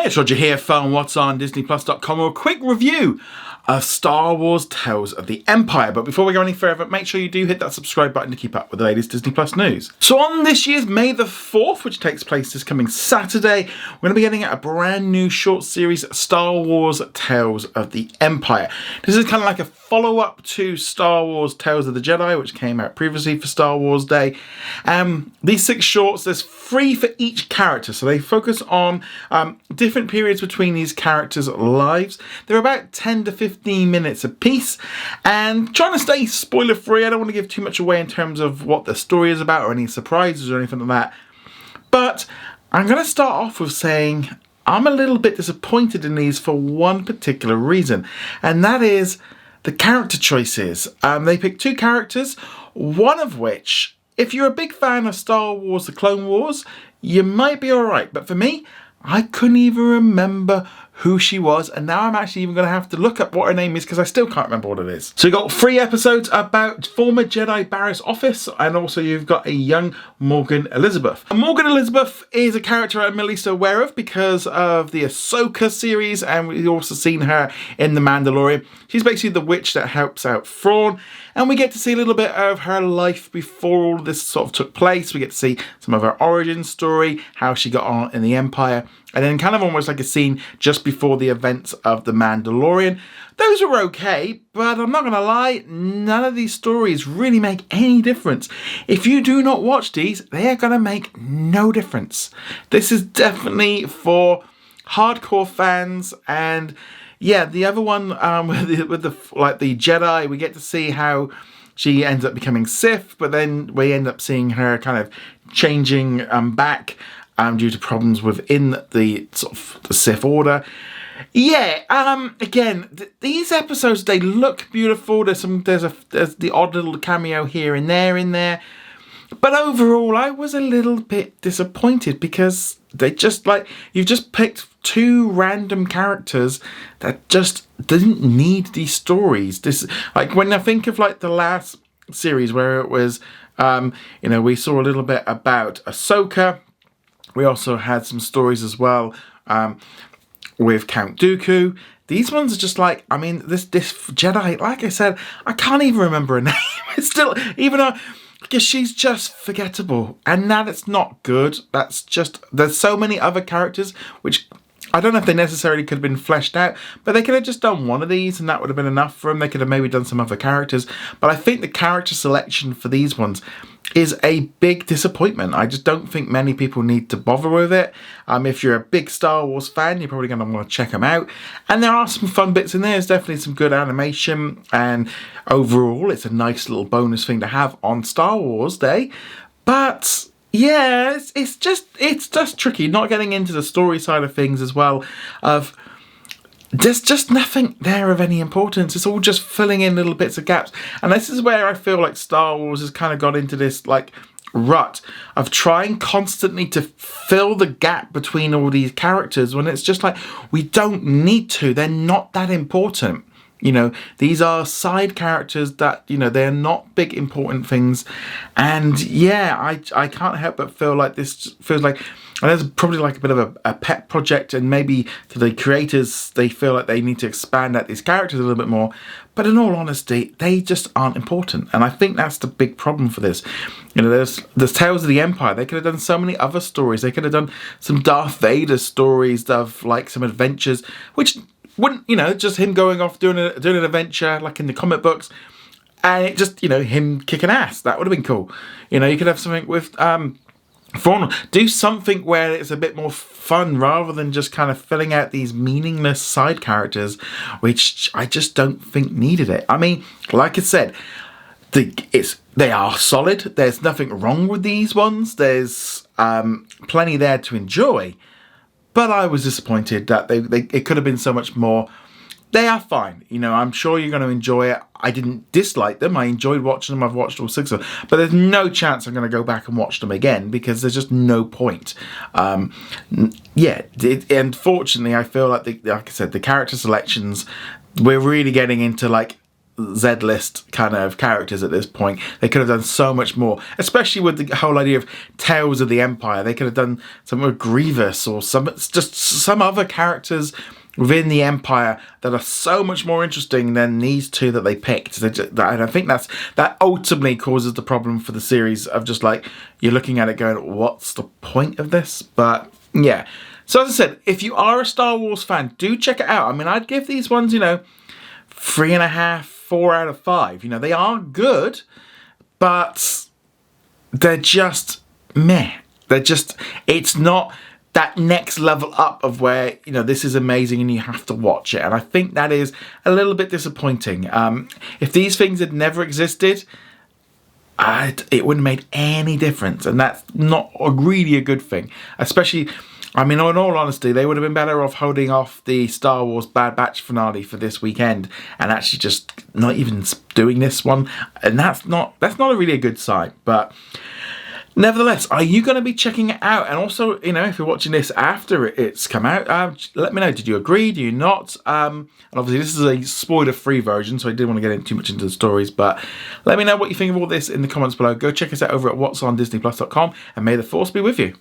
It's Roger here from What's on DisneyPlus.com with a quick review of Star Wars Tales of the Empire. But before we go any further, make sure you do hit that subscribe button to keep up with the latest Disney Plus news. So on this year's May the 4th, which takes place this coming Saturday, we're going to be getting a brand new short series, Star Wars Tales of the Empire. This is kind of like a follow-up to Star Wars Tales of the Jedi, which came out previously for Star Wars Day. These 6 shorts, there's 3 for each character, so they focus on different periods between these characters' lives. They're about 10 to 15 minutes a piece, and trying to stay spoiler free. I don't want to give too much away in terms of what the story is about or any surprises or anything like that, but I'm going to start off with saying I'm a little bit disappointed in these for one particular reason, and that is the character choices. They picked 2 characters, one of which, if you're a big fan of Star Wars The Clone Wars, you might be alright, but for me, I couldn't even remember who she was, and now I'm actually even going to have to look up what her name is because I still can't remember what it is. So you've got 3 episodes about former Jedi Barriss Offee, and also you've got a young Morgan Elsbeth. And Morgan Elsbeth is a character I'm at least aware of because of the Ahsoka series, and we've also seen her in The Mandalorian. She's basically the witch that helps out Thrawn, and we get to see a little bit of her life before all of this sort of took place. We get to see some of her origin story, how she got on in the Empire, and then kind of almost like a scene just before the events of The Mandalorian. Those are okay, but I'm not going to lie, none of these stories really make any difference. If you do not watch these, they are going to make no difference. This is definitely for hardcore fans, and yeah, the other one with the Jedi, we get to see how she ends up becoming Sith, but then we end up seeing her kind of changing back due to problems within the sort of the Sith Order. Yeah, again, these episodes, they look beautiful. There's the odd little cameo here and there in there. But overall, I was a little bit disappointed because they just you've just picked 2 random characters that just didn't need these stories. This, like, when I think of the last series where it was, we saw a little bit about Ahsoka. We also had some stories as well with Count Dooku. These ones are just this Jedi, like I said, I can't even remember her name. It's still, even though, because she's just forgettable, and that it's not good. That's just, there's so many other characters which I don't know if they necessarily could have been fleshed out, but they could have just done one of these and that would have been enough for them. They could have maybe done some other characters, but I think the character selection for these ones is a big disappointment. I just don't think many people need to bother with it. If you're a big Star Wars fan, you're probably going to want to check them out. And there are some fun bits in there. There's definitely some good animation, and overall, it's a nice little bonus thing to have on Star Wars Day. But yeah, it's just tricky not getting into the story side of things as well. There's just nothing there of any importance. It's all just filling in little bits of gaps. And this is where I feel like Star Wars has kind of got into this rut of trying constantly to fill the gap between all these characters when it's just we don't need to. They're not that important. These are side characters that, they're not big important things. And yeah, I can't help but feel like this feels like, and there's probably a bit of a pet project, and maybe to the creators, they feel like they need to expand out these characters a little bit more. But in all honesty, they just aren't important. And I think that's the big problem for this. There's Tales of the Empire. They could have done so many other stories. They could have done some Darth Vader stories of some adventures, which wouldn't, just him going off doing an adventure like in the comic books, and it just, him kicking ass. That would have been cool. You could have something with Thrawn. Do something where it's a bit more fun rather than just kind of filling out these meaningless side characters, which I just don't think needed it. I mean, like I said, they are solid. There's nothing wrong with these ones. There's plenty there to enjoy. But I was disappointed that it could have been so much more. They are fine. I'm sure you're going to enjoy it. I didn't dislike them. I enjoyed watching them. I've watched all 6 of them. But there's no chance I'm going to go back and watch them again because there's just no point. Unfortunately, I feel like I said, the character selections, we're really getting into Z-list kind of characters at this point. They could have done so much more, especially with the whole idea of Tales of the Empire. They could have done some of Grievous or some other characters within the Empire that are so much more interesting than these two that they picked. And I think that ultimately causes the problem for the series of just like, you're looking at it going, what's the point of this? But yeah. So as I said, if you are a Star Wars fan, do check it out. I mean, I'd give these ones, 3.5, 4 out of 5. They are good, but they're just meh. It's not that next level up of where, this is amazing and you have to watch it. And I think that is a little bit disappointing. If these things had never existed, it wouldn't have made any difference. And that's not really a good thing. Especially, in all honesty, they would have been better off holding off the Star Wars Bad Batch finale for this weekend and actually just not even doing this one. And that's not really a good sign. But nevertheless, are you going to be checking it out? And also, if you're watching this after it's come out, let me know. Did you agree? Do you not? And obviously, this is a spoiler-free version, so I didn't want to get too much into the stories. But let me know what you think of all this in the comments below. Go check us out over at whatsondisneyplus.com, and may the Force be with you.